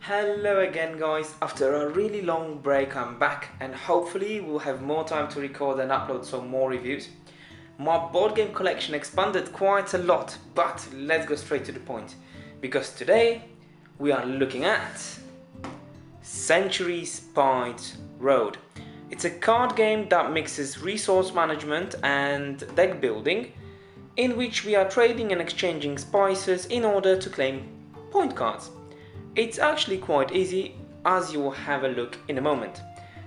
Hello again guys, after a really long break I'm back and hopefully we'll have more time to record and upload some more reviews. My board game collection expanded quite a lot, but let's go straight to the point because today we are looking at Century Spice Road. It's a card game that mixes resource management and deck building in which we are trading and exchanging spices in order to claim point cards. It's actually quite easy, as you will have a look in a moment.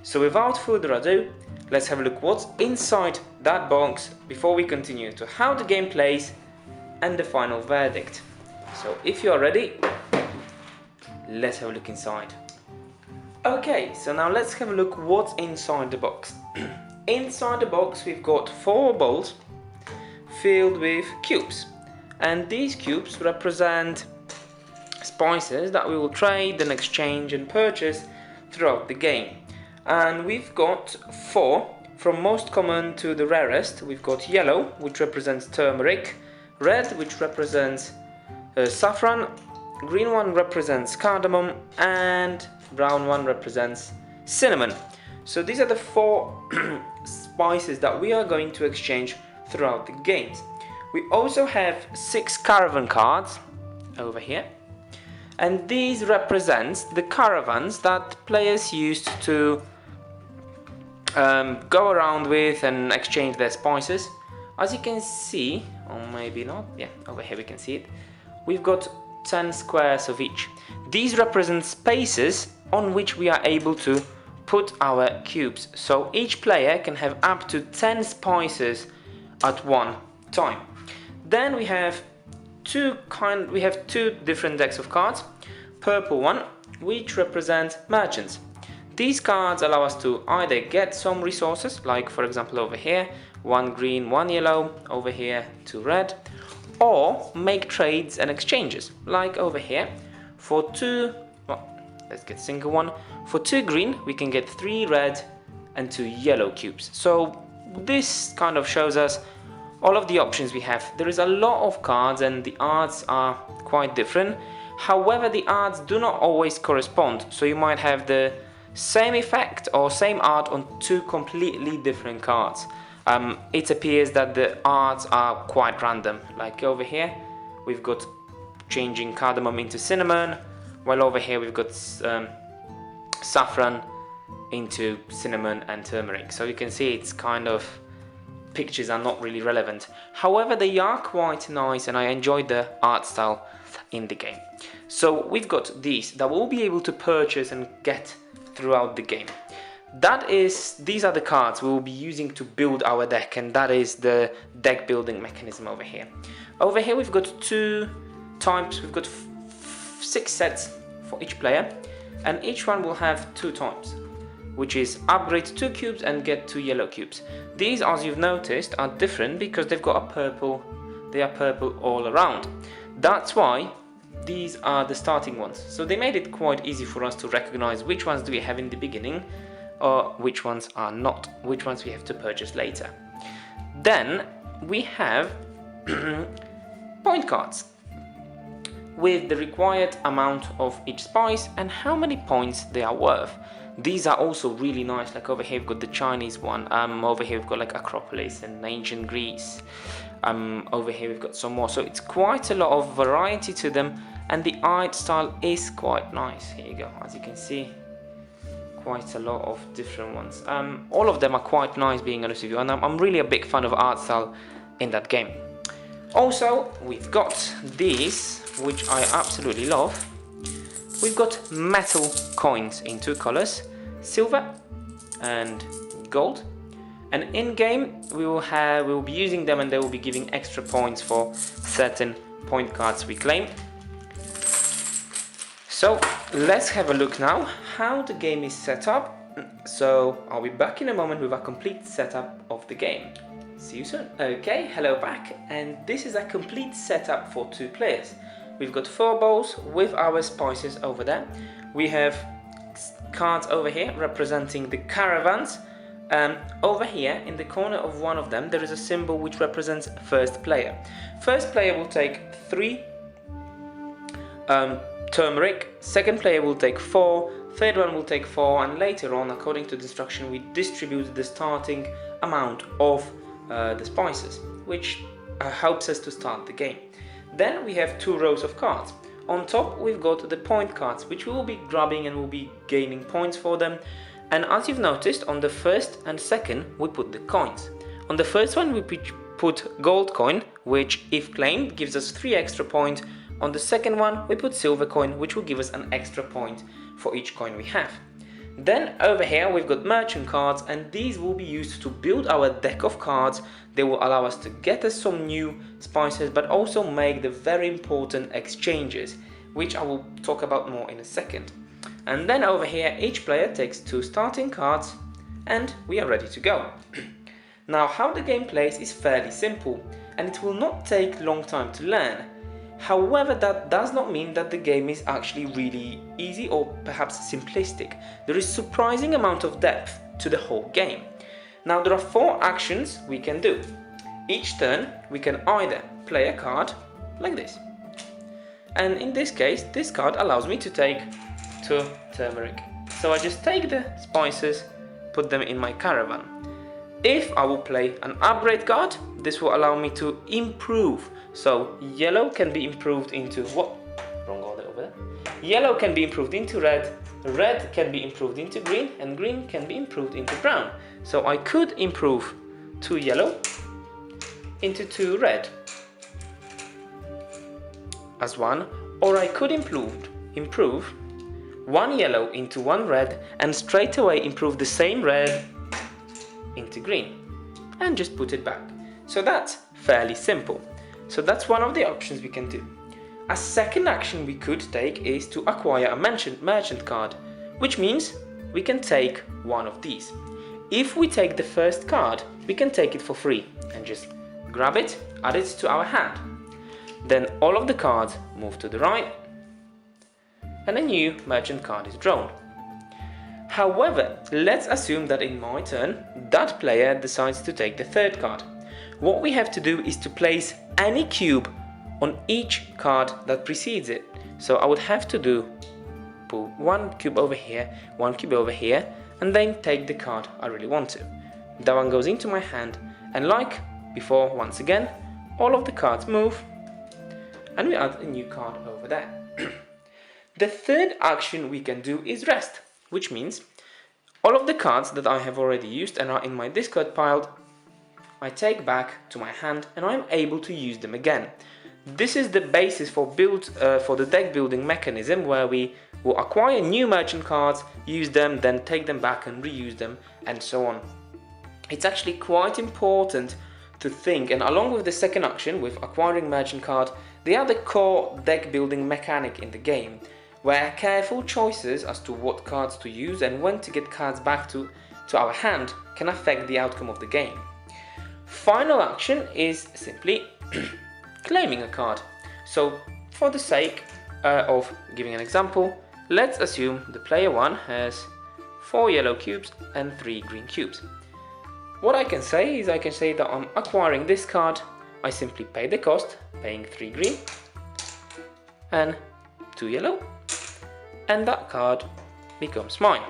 So without further ado, let's have a look what's inside that box before we continue to how the game plays and the final verdict. So if you are ready, let's have a look inside. Okay, so now let's have a look what's inside the box. Inside the box we've got 4 bowls filled with cubes, and these cubes represent spices that we will trade and exchange and purchase throughout the game. And we've got 4 from most common to the rarest. We've got yellow, which represents turmeric, red, which represents saffron, green one represents cardamom, and brown one represents cinnamon. So these are the 4 spices that we are going to exchange throughout the games. We also have 6 caravan cards over here, and these represents the caravans that players used to go around with and exchange their spices. As you can see, or maybe not, yeah, over here we can see it, we've got 10 squares of each. These represent spaces on which we are able to put our cubes, so each player can have up to 10 spices at one time. Then we have two different decks of cards. Purple one, which represents merchants. These cards allow us to either get some resources, like for example over here, 1 green, 1 yellow, over here 2 red, or make trades and exchanges, like over here. For 2, well, let's get single one. For 2 green, we can get 3 red and 2 yellow cubes. So this kind of shows us all of the options we have. There is a lot of cards and the arts are quite different. However, the arts do not always correspond, so you might have the same effect or same art on 2 completely different cards. It appears that the arts are quite random, like over here we've got changing cardamom into cinnamon, while over here we've got saffron into cinnamon and turmeric. So you can see it's kind of, pictures are not really relevant. However, they are quite nice and I enjoyed the art style in the game. So we've got these that we'll be able to purchase and get throughout the game. These are the cards we will be using to build our deck, and that is the deck building mechanism over here. Over here we've got 2 types, we've got 6 sets for each player, and each one will have 2 types, which is upgrade 2 cubes and get 2 yellow cubes. These, as you've noticed, are different because they've got a purple, they are purple all around. That's why these are the starting ones. So they made it quite easy for us to recognize which ones do we have in the beginning or which ones are not, which ones we have to purchase later. Then we have point cards with the required amount of each spice and how many points they are worth. These are also really nice, like over here we've got the Chinese one, over here we've got like Acropolis and ancient Greece, over here we've got some more, so it's quite a lot of variety to them, and the art style is quite nice. Here you go, as you can see, quite a lot of different ones. All of them are quite nice, being honest with you, and I'm really a big fan of art style in that game. Also, we've got these, which I absolutely love. We've got metal coins in 2 colors, silver and gold. And in game we will be using them, and they will be giving extra points for certain point cards we claim. So let's have a look now how the game is set up. So I'll be back in a moment with a complete setup of the game. See you soon. Okay, hello back, and this is a complete setup for 2 players. We've got 4 bowls with our spices over there. We have cards over here representing the caravans. Over here in the corner of one of them there is a symbol which represents first player. First player will take 3 turmeric, second player will take 4, third one will take 4, and later on, according to the instruction, we distribute the starting amount of the spices, which helps us to start the game. Then we have 2 rows of cards. On top we've got the point cards, which we will be grabbing and we'll be gaining points for them. And as you've noticed, on the first and second we put the coins. On the first one we put gold coin, which if claimed gives us 3 extra points. On the second one we put silver coin, which will give us an extra point for each coin we have. Then over here we've got merchant cards, and these will be used to build our deck of cards. They will allow us to get us some new spices, but also make the very important exchanges, which I will talk about more in a second. And then over here each player takes 2 starting cards and we are ready to go. Now how the game plays is fairly simple and it will not take long time to learn. However, that does not mean that the game is actually really easy or perhaps simplistic. There is surprising amount of depth to the whole game. Now there are 4 actions we can do. Each turn we can either play a card like this. And in this case, this card allows me to take 2 turmeric. So I just take the spices, put them in my caravan. If I will play an upgrade card, this will allow me to improve. So yellow can be improved into what? Wrong order over there. Yellow can be improved into red, red can be improved into green, and green can be improved into brown. So I could improve 2 yellow into 2 red as one, or I could improve 1 yellow into 1 red and straight away improve the same red into green and just put it back. So that's fairly simple. So that's one of the options we can do. A second action we could take is to acquire a merchant card, which means we can take one of these. If we take the first card, we can take it for free and just grab it, add it to our hand. Then all of the cards move to the right and a new merchant card is drawn. However, let's assume that in my turn, that player decides to take the third card. What we have to do is to place any cube on each card that precedes it. So I would have to put 1 cube over here, 1 cube over here, and then take the card I really want to. That one goes into my hand, and like before, once again, all of the cards move, and we add a new card over there. The third action we can do is rest, which means all of the cards that I have already used and are in my discard pile, I take back to my hand and I'm able to use them again. This is the basis for the deck building mechanism, where we will acquire new merchant cards, use them, then take them back and reuse them, and so on. It's actually quite important to think, and along with the second action with acquiring merchant card, they are the core deck building mechanic in the game, where careful choices as to what cards to use and when to get cards back to our hand can affect the outcome of the game. Final action is simply claiming a card. So for the sake of giving an example, let's assume the player 1 has 4 yellow cubes and 3 green cubes. What I can say is that I'm acquiring this card. I simply pay the cost, paying 3 green and 2 yellow, and that card becomes mine.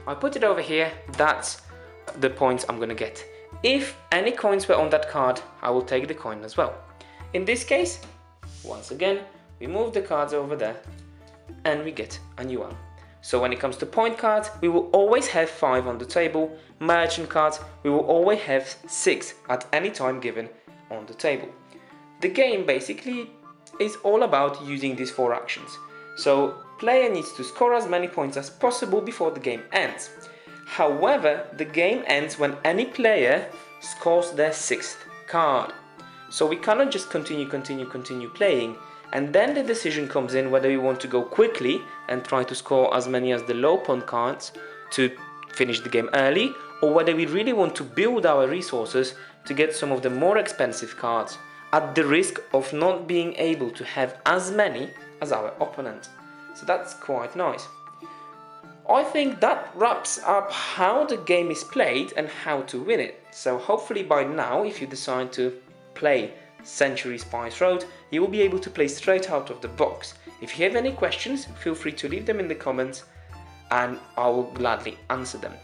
I put it over here, that's the points I'm gonna get. If any coins were on that card, I will take the coin as well. In this case, once again, we move the cards over there and we get a new one. So when it comes to point cards, we will always have 5 on the table. Merchant cards, we will always have 6 at any time given on the table. The game basically is all about using these 4 actions. So player needs to score as many points as possible before the game ends. However, the game ends when any player scores their 6th card. So we cannot just continue playing, and then the decision comes in whether we want to go quickly and try to score as many as the low point cards to finish the game early, or whether we really want to build our resources to get some of the more expensive cards at the risk of not being able to have as many as our opponent. So that's quite nice. I think that wraps up how the game is played and how to win it. So hopefully by now, if you decide to play Century Spice Road, you will be able to play straight out of the box. If you have any questions, feel free to leave them in the comments and I will gladly answer them.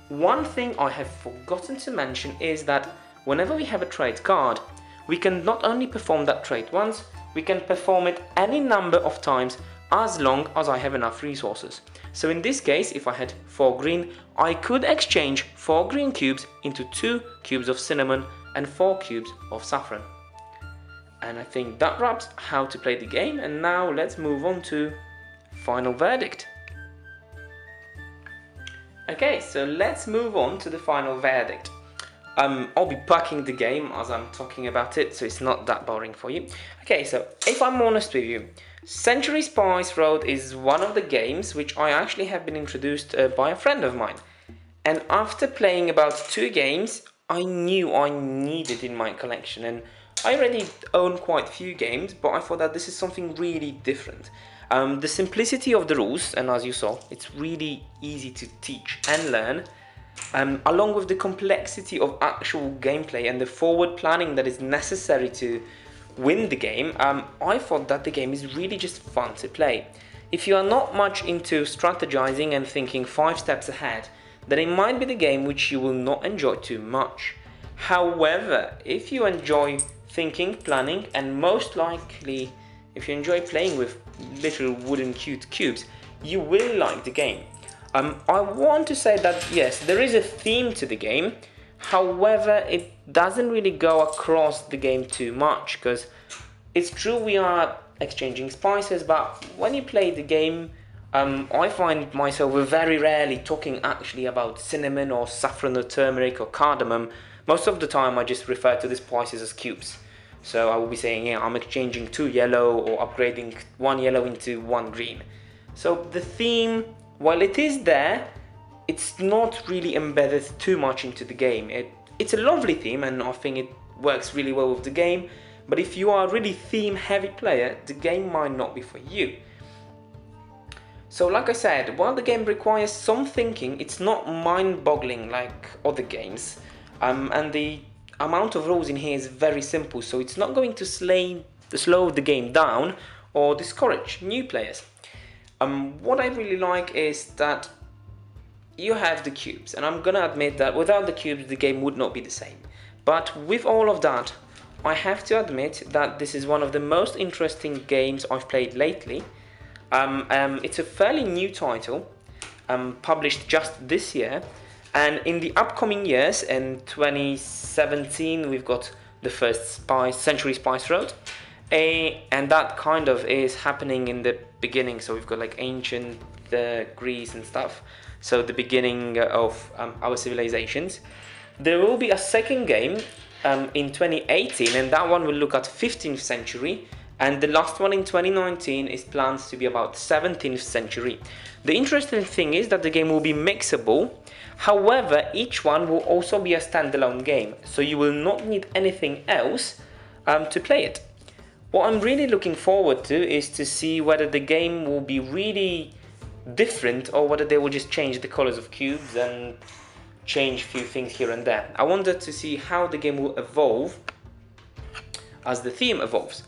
One thing I have forgotten to mention is that whenever we have a trade card, we can not only perform that trade once, we can perform it any number of times as long as I have enough resources. So in this case, if I had 4 green, I could exchange 4 green cubes into 2 cubes of cinnamon and 4 cubes of saffron. And I think that wraps how to play the game, and now let's move on to final verdict. Okay, so let's move on to the final verdict. I'll be packing the game as I'm talking about it, so it's not that boring for you. Okay, so if I'm honest with you, Century Spice Road is one of the games which I actually have been introduced by a friend of mine. And after playing about 2 games, I knew I needed it in my collection. And I already own quite a few games, but I thought that this is something really different. The simplicity of the rules, and as you saw, it's really easy to teach and learn, along with the complexity of actual gameplay and the forward planning that is necessary to win the game, I thought that the game is really just fun to play. If you are not much into strategizing and thinking 5 steps ahead, then it might be the game which you will not enjoy too much. However, if you enjoy thinking, planning, and most likely if you enjoy playing with little wooden cute cubes, you will like the game. I want to say that yes, there is a theme to the game, however it doesn't really go across the game too much, because it's true we are exchanging spices, but when you play the game, I find myself very rarely talking actually about cinnamon or saffron or turmeric or cardamom. Most of the time I just refer to the spices as cubes. So I will be saying, yeah, I'm exchanging 2 yellow or upgrading 1 yellow into 1 green. So the theme, while it is there, it's not really embedded too much into the game. It's a lovely theme and I think it works really well with the game, but if you are a really theme heavy player, the game might not be for you. So like I said, while the game requires some thinking, it's not mind-boggling like other games, and the amount of rules in here is very simple, so it's not going to slow the game down or discourage new players. What I really like is that you have the cubes, and I'm gonna admit that without the cubes the game would not be the same. But with all of that, I have to admit that this is one of the most interesting games I've played lately. It's a fairly new title, published just this year, and in the upcoming years, in 2017, we've got the first Century Spice Road, and that kind of is happening in the beginning. So we've got like ancient Greece and stuff, so the beginning of our civilizations. There will be a second game in 2018, and that one will look at 15th century, and the last one in 2019 is planned to be about 17th century. The interesting thing is that the game will be mixable. However, each one will also be a standalone game, so you will not need anything else to play it. What I'm really looking forward to is to see whether the game will be really different or whether they will just change the colors of cubes and change a few things here and there. I wanted to see how the game will evolve as the theme evolves.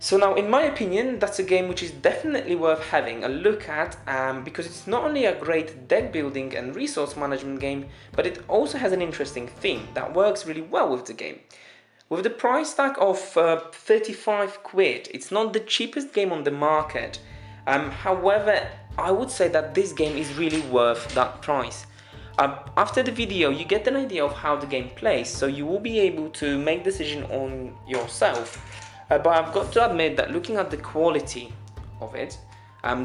So now, in my opinion, that's a game which is definitely worth having a look at, because it's not only a great deck building and resource management game, but it also has an interesting theme that works really well with the game. With the price tag of 35 quid, it's not the cheapest game on the market. However, I would say that this game is really worth that price. After the video, you get an idea of how the game plays, so you will be able to make decision on yourself. But I've got to admit that looking at the quality of it,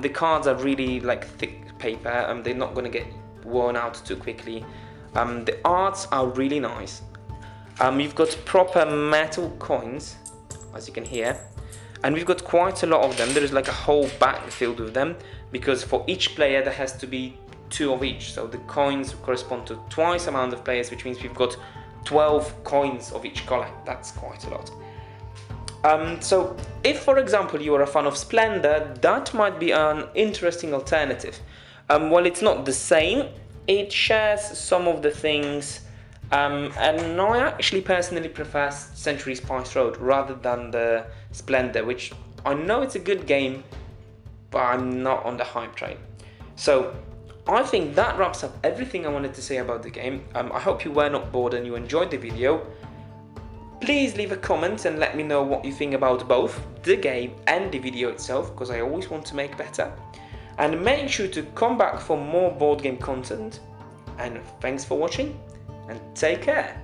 the cards are really like thick paper, they're not going to get worn out too quickly. The arts are really nice. You've got proper metal coins, as you can hear, and we've got quite a lot of them. There is like a whole bag filled with them, because for each player there has to be 2 of each, so the coins correspond to twice the amount of players, which means we've got 12 coins of each color. That's quite a lot. So if, for example, you are a fan of Splendor, that might be an interesting alternative. While it's not the same, it shares some of the things And I actually personally prefer Century Spice Road rather than the Splendor, which I know it's a good game, but I'm not on the hype train. So I think that wraps up everything I wanted to say about the game. I hope you were not bored and you enjoyed the video. Please leave a comment and let me know what you think about both the game and the video itself, because I always want to make better. And make sure to come back for more board game content. And thanks for watching, and take care.